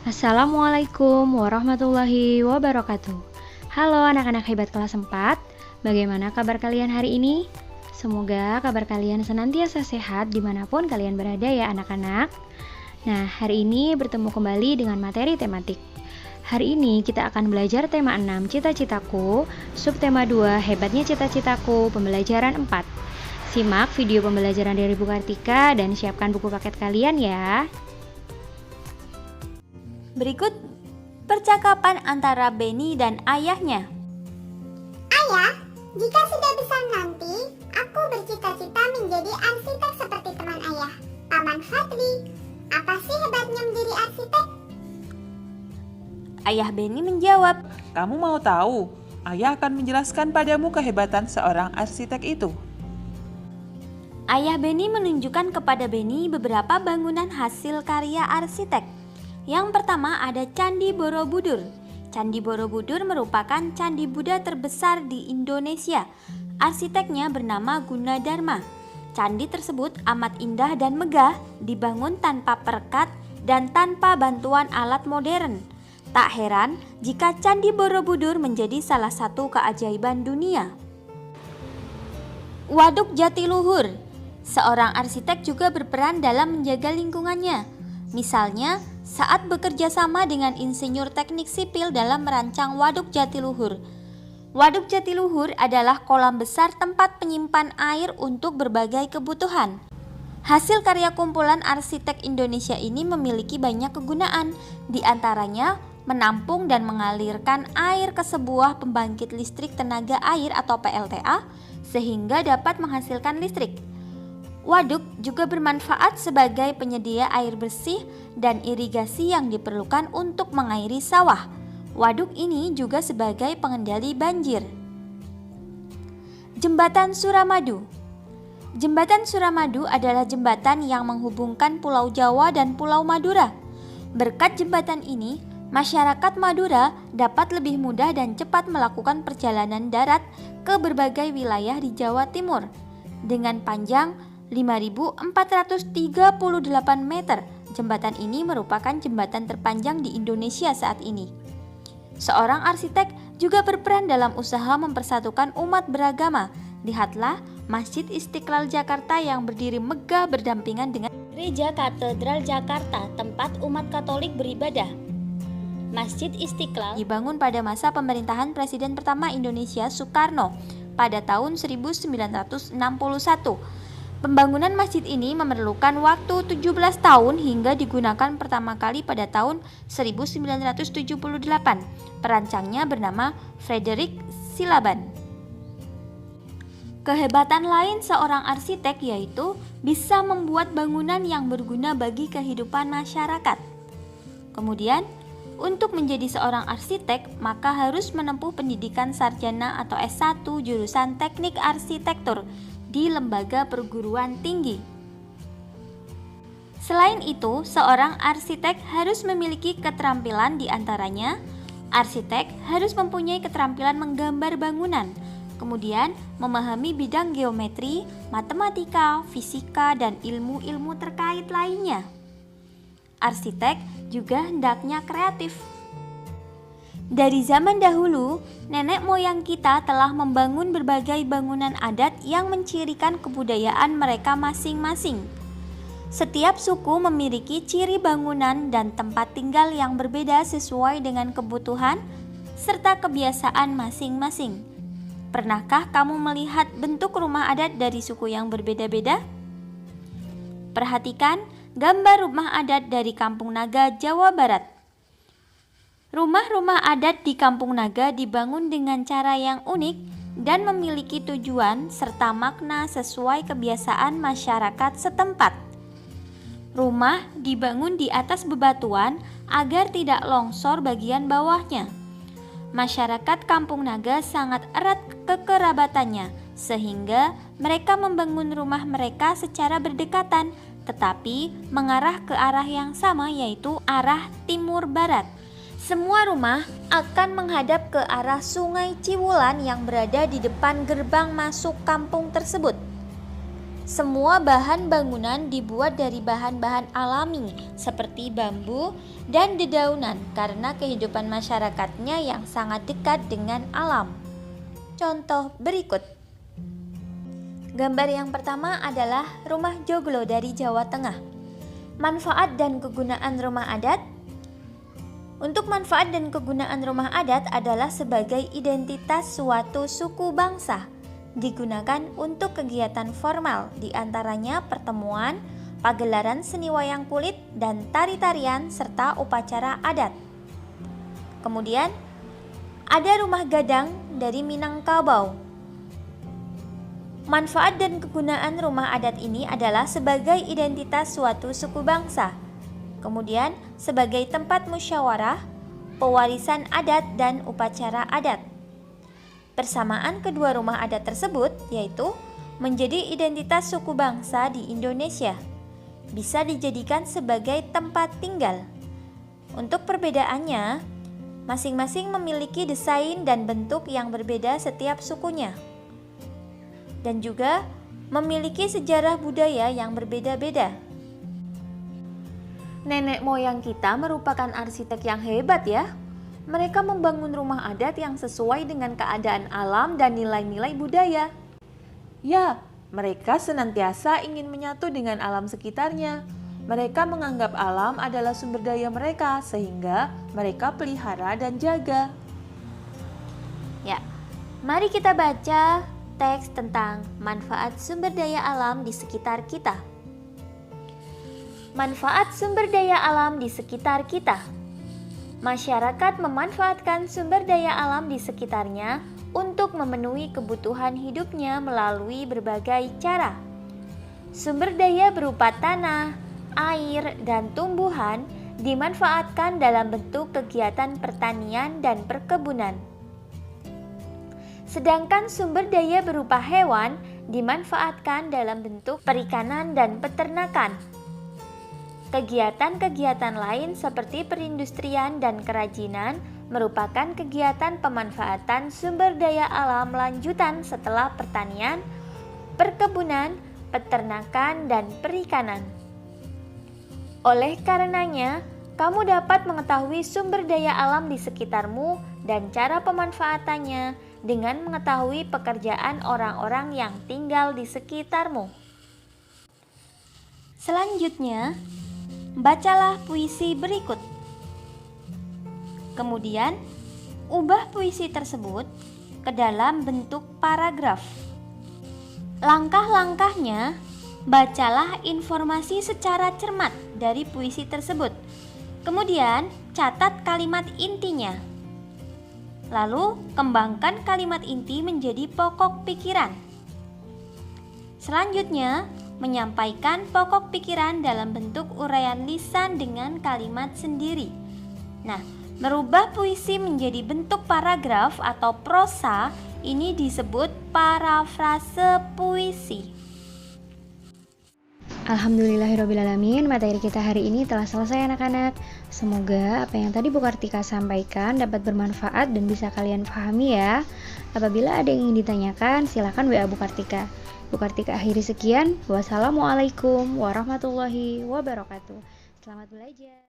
Assalamualaikum warahmatullahi wabarakatuh. Halo anak-anak hebat kelas 4, bagaimana kabar kalian hari ini? Semoga kabar kalian senantiasa sehat dimanapun kalian berada ya anak-anak. Nah, hari ini bertemu kembali dengan materi tematik. Hari ini kita akan belajar tema 6, cita-citaku, subtema 2, hebatnya cita-citaku, pembelajaran 4. Simak video pembelajaran dari Bu Kartika dan siapkan buku paket kalian ya. Berikut percakapan antara Benny dan ayahnya. Ayah, jika sudah besar nanti, aku bercita-cita menjadi arsitek seperti teman ayah, Paman Fadli. Apa sih hebatnya menjadi arsitek? Ayah Benny menjawab, Kamu mau tahu? Ayah akan menjelaskan padamu kehebatan seorang arsitek itu. Ayah Benny menunjukkan kepada Benny beberapa bangunan hasil karya arsitek. Yang pertama ada Candi Borobudur. Candi Borobudur merupakan candi Buddha terbesar di Indonesia. Arsiteknya bernama Gunadarma. Candi tersebut amat indah dan megah, dibangun tanpa perekat dan tanpa bantuan alat modern. Tak heran jika Candi Borobudur menjadi salah satu keajaiban dunia. Waduk Jatiluhur. Seorang arsitek juga berperan dalam menjaga lingkungannya. Misalnya, saat bekerja sama dengan insinyur teknik sipil dalam merancang Waduk Jatiluhur. Waduk Jatiluhur adalah kolam besar tempat penyimpan air untuk berbagai kebutuhan. Hasil karya kumpulan arsitek Indonesia ini memiliki banyak kegunaan, di antaranya menampung dan mengalirkan air ke sebuah pembangkit listrik tenaga air atau PLTA sehingga dapat menghasilkan listrik. Waduk juga bermanfaat sebagai penyedia air bersih dan irigasi yang diperlukan untuk mengairi sawah. Waduk ini juga sebagai pengendali banjir. Jembatan Suramadu. Jembatan Suramadu adalah jembatan yang menghubungkan Pulau Jawa dan Pulau Madura. Berkat jembatan ini, masyarakat Madura dapat lebih mudah dan cepat melakukan perjalanan darat ke berbagai wilayah di Jawa Timur. Dengan panjang 5.438 meter, jembatan ini merupakan jembatan terpanjang di Indonesia saat ini. Seorang arsitek juga berperan dalam usaha mempersatukan umat beragama. Lihatlah Masjid Istiqlal Jakarta yang berdiri megah berdampingan dengan Gereja Katedral Jakarta, tempat umat Katolik beribadah. Masjid Istiqlal dibangun pada masa pemerintahan Presiden pertama Indonesia Soekarno pada tahun 1961. Pembangunan masjid ini memerlukan waktu 17 tahun hingga digunakan pertama kali pada tahun 1978. Perancangnya bernama Frederick Silaban. Kehebatan lain seorang arsitek yaitu bisa membuat bangunan yang berguna bagi kehidupan masyarakat. Kemudian, untuk menjadi seorang arsitek, maka harus menempuh pendidikan sarjana atau S1 jurusan Teknik Arsitektur di lembaga perguruan tinggi. Selain itu, seorang arsitek harus memiliki keterampilan di antaranya, arsitek harus mempunyai keterampilan menggambar bangunan, kemudian memahami bidang geometri, matematika, fisika, dan ilmu-ilmu terkait lainnya. Arsitek juga hendaknya kreatif. Dari zaman dahulu, nenek moyang kita telah membangun berbagai bangunan adat yang mencirikan kebudayaan mereka masing-masing. Setiap suku memiliki ciri bangunan dan tempat tinggal yang berbeda sesuai dengan kebutuhan serta kebiasaan masing-masing. Pernahkah kamu melihat bentuk rumah adat dari suku yang berbeda-beda? Perhatikan gambar rumah adat dari Kampung Naga, Jawa Barat. Rumah-rumah adat di Kampung Naga dibangun dengan cara yang unik dan memiliki tujuan serta makna sesuai kebiasaan masyarakat setempat. Rumah dibangun di atas bebatuan agar tidak longsor bagian bawahnya. Masyarakat Kampung Naga sangat erat kekerabatannya, sehingga mereka membangun rumah mereka secara berdekatan, tetapi mengarah ke arah yang sama, yaitu arah timur-barat. Semua rumah akan menghadap ke arah Sungai Ciwulan yang berada di depan gerbang masuk kampung tersebut. Semua bahan bangunan dibuat dari bahan-bahan alami seperti bambu dan dedaunan karena kehidupan masyarakatnya yang sangat dekat dengan alam. Contoh berikut. Gambar yang pertama adalah rumah joglo dari Jawa Tengah. Manfaat dan kegunaan rumah adat. Untuk manfaat dan kegunaan rumah adat adalah sebagai identitas suatu suku bangsa. Digunakan untuk kegiatan formal, diantaranya pertemuan, pagelaran seni wayang kulit, dan tari-tarian serta upacara adat. Kemudian, ada rumah gadang dari Minangkabau. Manfaat dan kegunaan rumah adat ini adalah sebagai identitas suatu suku bangsa. Kemudian, sebagai tempat musyawarah, pewarisan adat, dan upacara adat. Persamaan kedua rumah adat tersebut yaitu menjadi identitas suku bangsa di Indonesia. Bisa dijadikan sebagai tempat tinggal. Untuk perbedaannya, masing-masing memiliki desain dan bentuk yang berbeda setiap sukunya. Dan juga memiliki sejarah budaya yang berbeda-beda. Nenek moyang kita merupakan arsitek yang hebat ya. Mereka membangun rumah adat yang sesuai dengan keadaan alam dan nilai-nilai budaya. Ya, mereka senantiasa ingin menyatu dengan alam sekitarnya. Mereka menganggap alam adalah sumber daya mereka, sehingga mereka pelihara dan jaga. Ya, mari kita baca teks tentang manfaat sumber daya alam di sekitar kita. Manfaat sumber daya alam di sekitar kita. Masyarakat memanfaatkan sumber daya alam di sekitarnya untuk memenuhi kebutuhan hidupnya melalui berbagai cara. Sumber daya berupa tanah, air, dan tumbuhan dimanfaatkan dalam bentuk kegiatan pertanian dan perkebunan. Sedangkan sumber daya berupa hewan dimanfaatkan dalam bentuk perikanan dan peternakan. Kegiatan-kegiatan lain seperti perindustrian dan kerajinan merupakan kegiatan pemanfaatan sumber daya alam lanjutan setelah pertanian, perkebunan, peternakan, dan perikanan. Oleh karenanya, kamu dapat mengetahui sumber daya alam di sekitarmu dan cara pemanfaatannya dengan mengetahui pekerjaan orang-orang yang tinggal di sekitarmu. Selanjutnya, bacalah puisi berikut. Kemudian, ubah puisi tersebut ke dalam bentuk paragraf. Langkah-langkahnya, bacalah informasi secara cermat dari puisi tersebut. Kemudian, catat kalimat intinya. Lalu, kembangkan kalimat inti menjadi pokok pikiran. Selanjutnya, menyampaikan pokok pikiran dalam bentuk uraian lisan dengan kalimat sendiri. Nah, merubah puisi menjadi bentuk paragraf atau prosa ini disebut parafrase puisi. Alhamdulillahirrabbilalamin, materi kita hari ini telah selesai anak-anak. Semoga apa yang tadi Bu Kartika sampaikan dapat bermanfaat dan bisa kalian pahami ya. Apabila ada yang ingin ditanyakan, silakan WA Bu Kartika. Bu Kartika akhiri sekian. Wassalamualaikum warahmatullahi wabarakatuh. Selamat belajar.